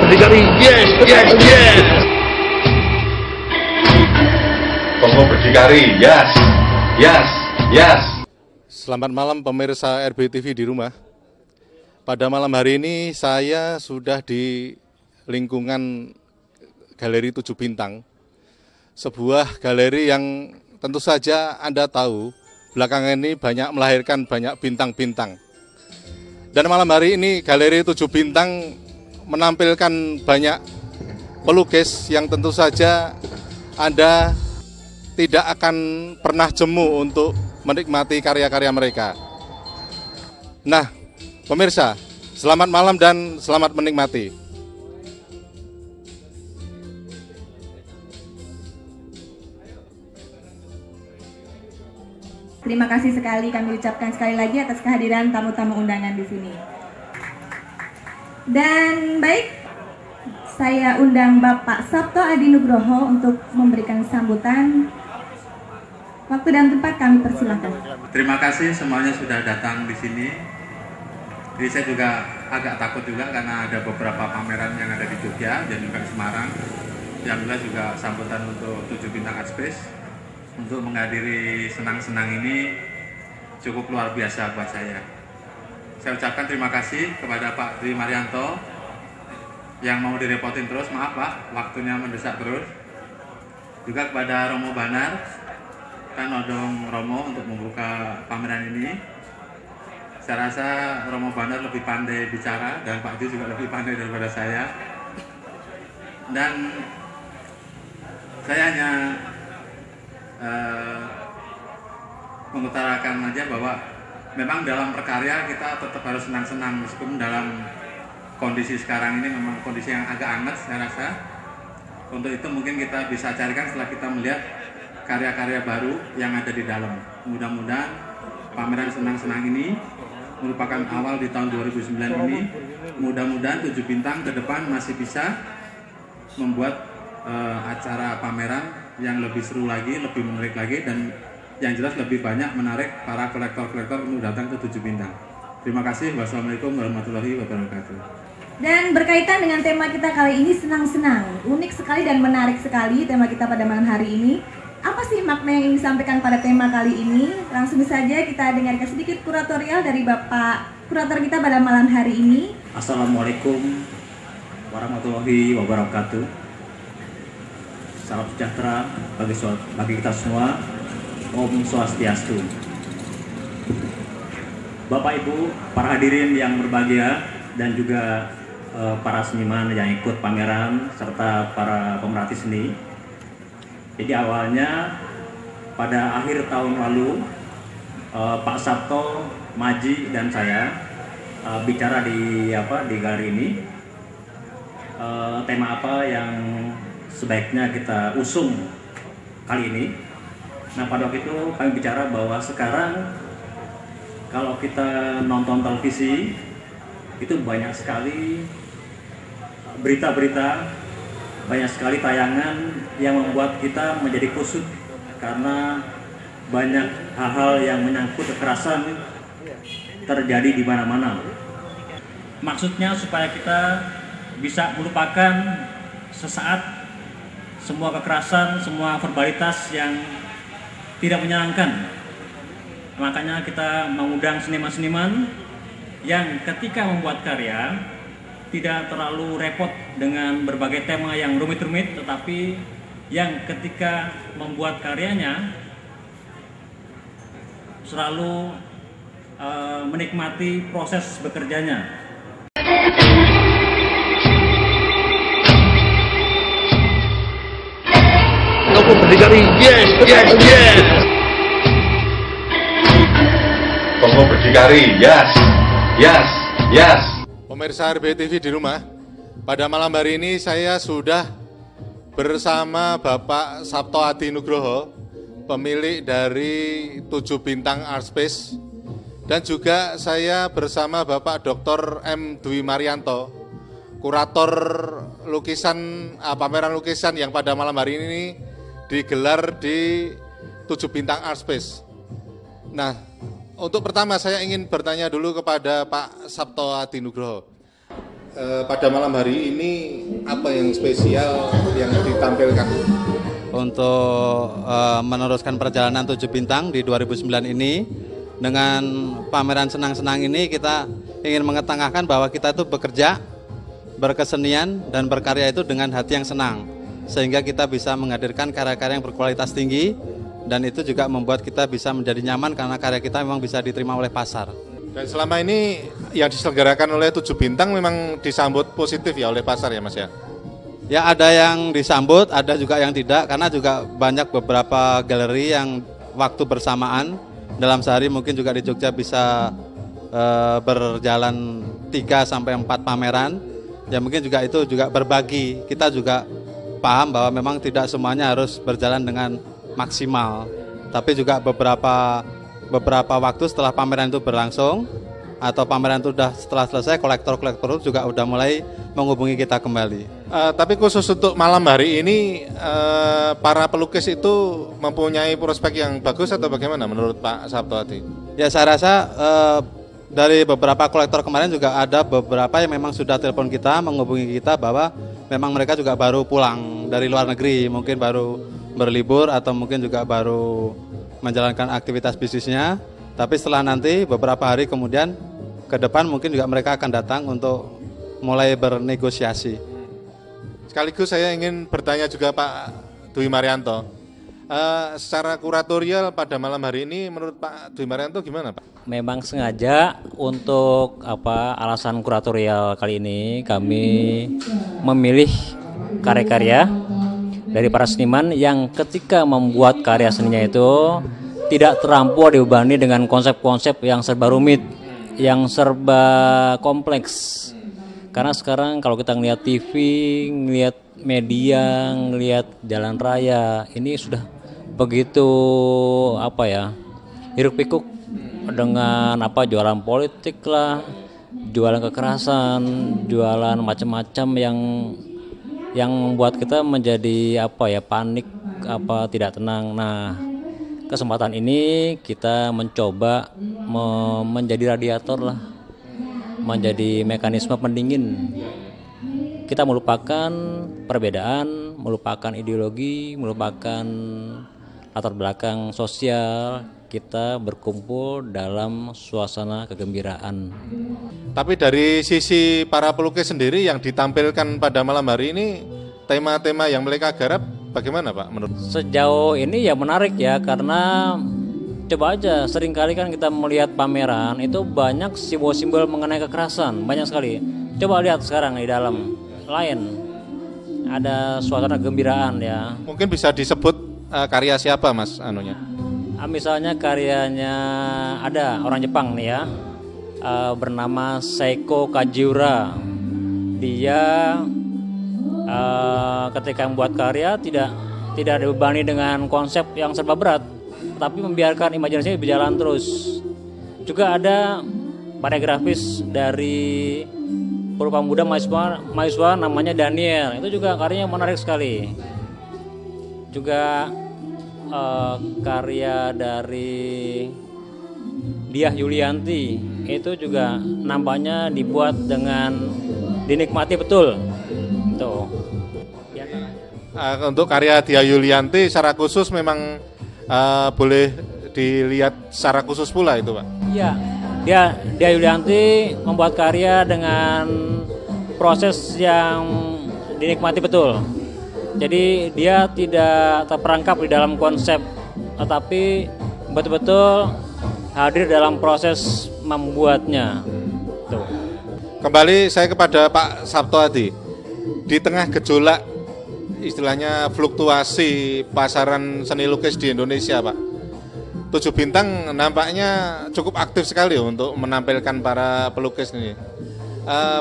berdikari, yes, yes, yes. Kongo berdikari, yes, yes, yes. Selamat malam pemirsa RBTV di rumah. Pada malam hari ini saya sudah di lingkungan Galeri 7 Bintang. Sebuah galeri yang tentu saja Anda tahu belakangan ini banyak melahirkan banyak bintang-bintang. Dan malam hari ini Galeri 7 Bintang menampilkan banyak pelukis yang tentu saja Anda tidak akan pernah jemu untuk menikmati karya-karya mereka. Nah, pemirsa, selamat malam dan selamat menikmati. Terima kasih sekali kami ucapkan sekali lagi atas kehadiran tamu-tamu undangan di sini. Dan baik, saya undang Bapak Sabto Adi Nugroho untuk memberikan sambutan. Waktu dan tempat kami persilakan. Terima kasih semuanya sudah datang di sini. Jadi saya juga agak takut juga karena ada beberapa pameran yang ada di Jogja dan juga di Semarang. Yang jelas juga sambutan untuk 7 Bintang Art Space untuk menghadiri senang-senang ini cukup luar biasa buat saya. Saya ucapkan terima kasih kepada Pak Dwi Marianto yang mau direpotin terus, maaf Pak, waktunya mendesak terus. Juga kepada Romo Banar, kan nodong Romo untuk membuka pameran ini. Saya rasa Romo Banar lebih pandai bicara dan Pak Dwi juga lebih pandai daripada saya. Dan saya hanya mengutarakan aja bahwa memang dalam berkarya kita tetap harus senang-senang meskipun dalam kondisi sekarang ini memang kondisi yang agak hangat saya rasa. Untuk itu mungkin kita bisa carikan setelah kita melihat karya-karya baru yang ada di dalam. Mudah-mudahan pameran senang-senang ini merupakan awal di tahun 2009 ini. Mudah-mudahan 7 Bintang ke depan masih bisa membuat acara pameran yang lebih seru lagi, lebih menarik lagi, dan yang jelas lebih banyak menarik para kolektor-kolektor untuk datang ke 7 Bintang. Terima kasih. Wassalamualaikum warahmatullahi wabarakatuh. Dan berkaitan dengan tema kita kali ini, senang-senang. Unik sekali dan menarik sekali tema kita pada malam hari ini. Apa sih makna yang ingin disampaikan pada tema kali ini? Langsung saja kita dengarkan sedikit kuratorial dari Bapak Kurator kita pada malam hari ini. Assalamualaikum warahmatullahi wabarakatuh. Salam sejahtera bagi kita semua. Om Swastiastu. Bapak Ibu, para hadirin yang berbahagia dan juga para seniman yang ikut pameran serta para pemerhati seni. Jadi awalnya pada akhir tahun lalu Pak Sabto, Maji dan saya bicara di galeri ini. Tema apa yang sebaiknya kita usung kali ini. Nah, pada waktu itu kami bicara bahwa sekarang kalau kita nonton televisi itu banyak sekali berita-berita, banyak sekali tayangan yang membuat kita menjadi kusut karena banyak hal-hal yang menyangkut kekerasan terjadi di mana-mana. Maksudnya supaya kita bisa melupakan sesaat semua kekerasan, semua verbalitas yang tidak menyenangkan. Makanya kita mengundang seniman-seniman yang ketika membuat karya tidak terlalu repot dengan berbagai tema yang rumit-rumit, tetapi yang ketika membuat karyanya selalu menikmati proses bekerjanya. Kongo berdikari, yes, yes, yes. Kongo berdikari, yes, yes, yes. Pemirsa RBTV di rumah, pada malam hari ini saya sudah bersama Bapak Sabto Adi Nugroho, pemilik dari 7 Bintang Art Space, dan juga saya bersama Bapak Dr. M. Dwi Marianto, kurator lukisan, pameran lukisan yang pada malam hari ini digelar di 7 Bintang Art Space. Nah, untuk pertama saya ingin bertanya dulu kepada Pak Sabto Adi Nugroho. pada malam hari ini apa yang spesial yang ditampilkan? Untuk meneruskan perjalanan 7 bintang di 2009 ini, dengan pameran senang-senang ini kita ingin mengetengahkan bahwa kita itu bekerja, berkesenian dan berkarya itu dengan hati yang senang, sehingga kita bisa menghadirkan karya-karya yang berkualitas tinggi, dan itu juga membuat kita bisa menjadi nyaman karena karya kita memang bisa diterima oleh pasar. Dan selama ini yang diselenggarakan oleh 7 bintang memang disambut positif ya oleh pasar ya Mas ya? Ya, ada yang disambut, ada juga yang tidak, karena juga banyak beberapa galeri yang waktu bersamaan dalam sehari mungkin juga di Jogja bisa berjalan 3-4 pameran. Ya mungkin juga itu juga berbagi, kita juga paham bahwa memang tidak semuanya harus berjalan dengan maksimal, tapi juga beberapa waktu setelah pameran itu berlangsung atau pameran itu sudah setelah selesai, kolektor-kolektor juga udah mulai menghubungi kita kembali. Tapi khusus untuk malam hari ini para pelukis itu mempunyai prospek yang bagus atau bagaimana menurut Pak Sabtoadi? Ya, saya rasa dari beberapa kolektor kemarin juga ada beberapa yang memang sudah telepon kita, menghubungi kita bahwa memang mereka juga baru pulang dari luar negeri, mungkin baru berlibur atau mungkin juga baru menjalankan aktivitas bisnisnya, tapi setelah nanti beberapa hari kemudian ke depan mungkin juga mereka akan datang untuk mulai bernegosiasi. Sekaligus saya ingin bertanya juga Pak Dwi Marianto, secara kuratorial pada malam hari ini menurut Pak Dwi Marianto gimana Pak? Memang sengaja untuk alasan kuratorial kali ini kami memilih karya-karya dari para seniman yang ketika membuat karya seninya itu tidak terlampau dibebani dengan konsep-konsep yang serba rumit, yang serba kompleks. Karena sekarang kalau kita ngelihat TV, ngelihat media, ngelihat jalan raya, ini sudah begitu hiruk pikuk dengan jualan politik lah, jualan kekerasan, jualan macam-macam yang membuat kita menjadi panik, tidak tenang. Nah, kesempatan ini kita mencoba menjadi radiator lah, menjadi mekanisme pendingin. Kita melupakan perbedaan, melupakan ideologi, melupakan latar belakang sosial. Kita berkumpul dalam suasana kegembiraan. Tapi dari sisi para pelukis sendiri yang ditampilkan pada malam hari ini, tema-tema yang mereka garap bagaimana Pak menurut? Sejauh ini ya menarik ya, karena coba aja seringkali kan kita melihat pameran itu banyak simbol-simbol mengenai kekerasan, banyak sekali. Coba lihat sekarang di dalam lain ada suasana kegembiraan ya. Mungkin bisa disebut karya siapa Mas anunya? Misalnya karyanya ada orang Jepang nih ya, bernama Seiko Kajiura. Dia ketika membuat karya tidak dibebani dengan konsep yang serba berat, tapi membiarkan imajinasinya berjalan terus. Juga ada karya grafis dari pemuda mahasiswa namanya Daniel, itu juga karyanya menarik sekali. Juga karya dari Diah Yulianti itu juga nampaknya dibuat dengan dinikmati betul. Tuh. Untuk karya Diah Yulianti secara khusus memang boleh dilihat secara khusus pula itu Pak? Iya, Diah Yulianti membuat karya dengan proses yang dinikmati betul. Jadi dia tidak terperangkap di dalam konsep, tetapi betul-betul hadir dalam proses membuatnya. Tuh. Kembali saya kepada Pak Sabtoadi. Di tengah gejolak istilahnya fluktuasi pasaran seni lukis di Indonesia Pak, 7 bintang nampaknya cukup aktif sekali untuk menampilkan para pelukis ini.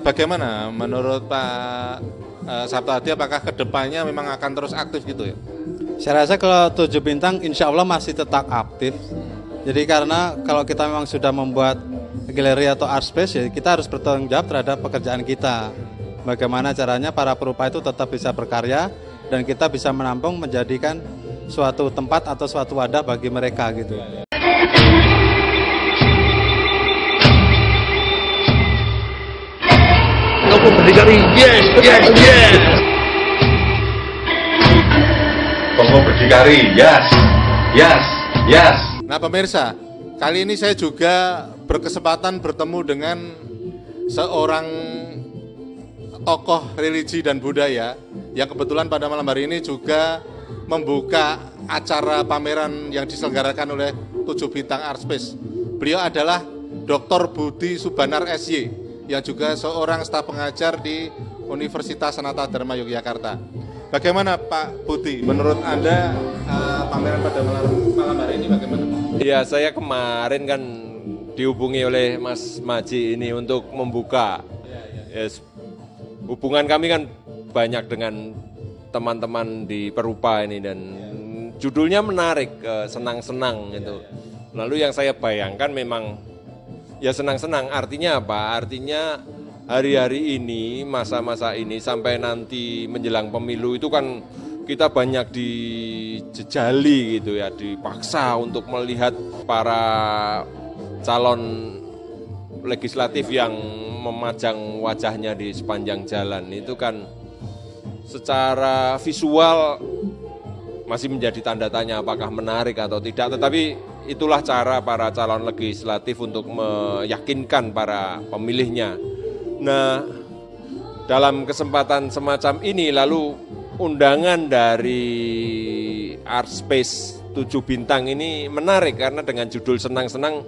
Bagaimana menurut Pak Sabtoadi, apakah kedepannya memang akan terus aktif gitu ya? Saya rasa kalau 7 bintang insya Allah masih tetap aktif. Jadi karena kalau kita memang sudah membuat galeri atau art space, ya kita harus bertanggung jawab terhadap pekerjaan kita. Bagaimana caranya para perupa itu tetap bisa berkarya dan kita bisa menampung, menjadikan suatu tempat atau suatu wadah bagi mereka gitu. Kamu berdikari. Yes, yes, yes. Tokoh berdikari. Yes, yes, yes. Nah pemirsa, kali ini saya juga berkesempatan bertemu dengan seorang tokoh religi dan budaya yang kebetulan pada malam hari ini juga membuka acara pameran yang diselenggarakan oleh 7 Bintang Art Space. Beliau adalah Dr. Budi Subanar SY yang juga seorang staf pengajar di Universitas Sanata Dharma Yogyakarta. Bagaimana Pak Budi, menurut Anda pameran pada malam hari ini bagaimana? Ya, saya kemarin kan dihubungi oleh Mas Maji ini untuk membuka. Yes. Hubungan kami kan banyak dengan teman-teman di Perupa ini dan judulnya menarik, senang-senang gitu. Lalu yang saya bayangkan memang ya senang-senang, artinya apa? Artinya hari-hari ini, masa-masa ini sampai nanti menjelang pemilu itu kan kita banyak dijejali gitu ya, dipaksa untuk melihat para calon legislatif yang memajang wajahnya di sepanjang jalan. Itu kan secara visual masih menjadi tanda tanya apakah menarik atau tidak, tetapi itulah cara para calon legislatif untuk meyakinkan para pemilihnya. Nah, dalam kesempatan semacam ini lalu undangan dari Art Space 7 Bintang ini menarik karena dengan judul senang-senang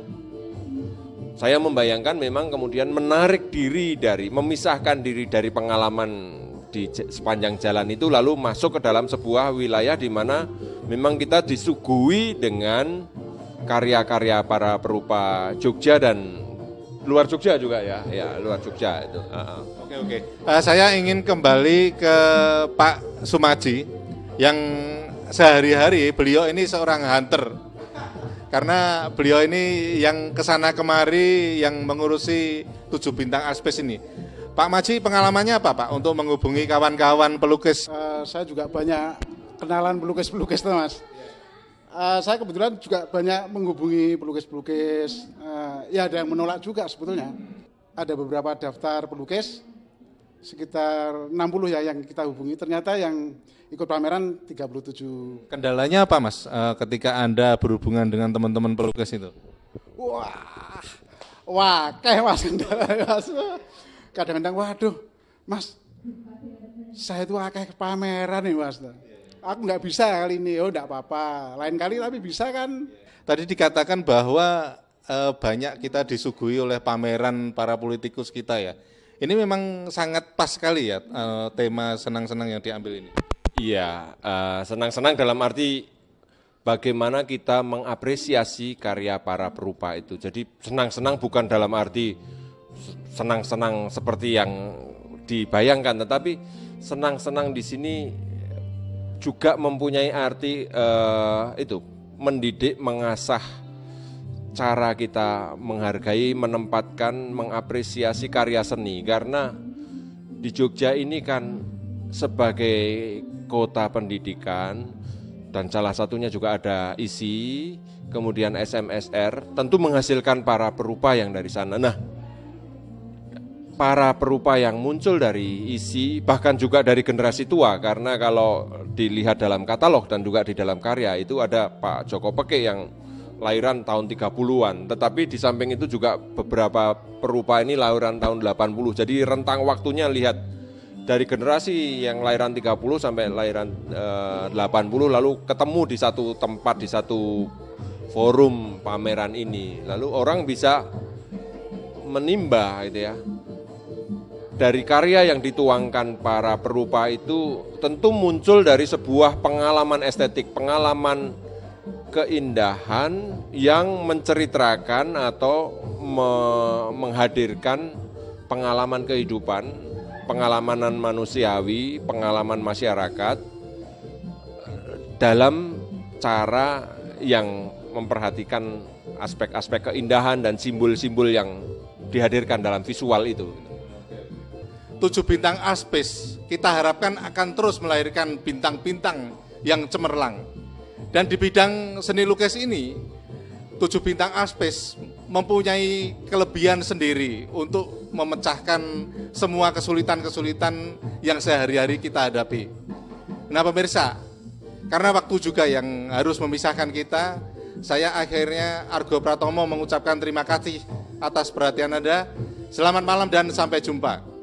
saya membayangkan memang kemudian menarik diri dari, memisahkan diri dari pengalaman di sepanjang jalan itu lalu masuk ke dalam sebuah wilayah di mana memang kita disuguhi dengan karya-karya para perupa Jogja dan luar Jogja juga ya luar Jogja itu. Oke. Saya ingin kembali ke Pak Sumaji yang sehari-hari beliau ini seorang hunter. Karena beliau ini yang kesana kemari yang mengurusi 7 Bintang Art Space ini. Pak Maji, pengalamannya apa Pak untuk menghubungi kawan-kawan pelukis? Saya juga banyak kenalan pelukis-pelukis tuh Mas. Saya kebetulan juga banyak menghubungi pelukis-pelukis, ya ada yang menolak juga sebetulnya. Ada beberapa daftar pelukis, sekitar 60 ya yang kita hubungi, ternyata yang ikut pameran 37. Kendalanya apa Mas ketika Anda berhubungan dengan teman-teman pelukis itu? Wah, kayak Mas kendalanya Mas. Kadang-kadang waduh Mas, saya itu akeh pameran nih Mas. Aku nggak bisa kali ini, oh nggak apa-apa. Lain kali tapi bisa kan. Tadi dikatakan bahwa banyak kita disuguhi oleh pameran para politikus kita ya. Ini memang sangat pas sekali ya tema senang-senang yang diambil ini. Iya, senang-senang dalam arti bagaimana kita mengapresiasi karya para perupa itu. Jadi senang-senang bukan dalam arti senang-senang seperti yang dibayangkan, tetapi senang-senang di sini juga mempunyai arti itu mendidik, mengasah cara kita menghargai, menempatkan, mengapresiasi karya seni. Karena di Jogja ini kan sebagai kota pendidikan dan salah satunya juga ada ISI, kemudian SMSR, tentu menghasilkan para perupa yang dari sana. Nah, para perupa yang muncul dari ISI, bahkan juga dari generasi tua, karena kalau dilihat dalam katalog dan juga di dalam karya itu ada Pak Joko Peke yang lahiran tahun 30-an, tetapi di samping itu juga beberapa perupa ini lahiran tahun 80, jadi rentang waktunya lihat dari generasi yang lahiran 30 sampai lahiran 80 lalu ketemu di satu tempat, di satu forum pameran ini, lalu orang bisa menimba gitu ya. Dari karya yang dituangkan para perupa itu tentu muncul dari sebuah pengalaman estetik, pengalaman keindahan yang menceritakan atau menghadirkan pengalaman kehidupan, pengalaman manusiawi, pengalaman masyarakat dalam cara yang memperhatikan aspek-aspek keindahan dan simbol-simbol yang dihadirkan dalam visual itu. 7 Bintang Art Space kita harapkan akan terus melahirkan bintang-bintang yang cemerlang. Dan di bidang seni lukis ini, 7 Bintang Art Space mempunyai kelebihan sendiri untuk memecahkan semua kesulitan-kesulitan yang sehari-hari kita hadapi. Nah pemirsa, karena waktu juga yang harus memisahkan kita, saya akhirnya Argo Pratomo mengucapkan terima kasih atas perhatian Anda. Selamat malam dan sampai jumpa.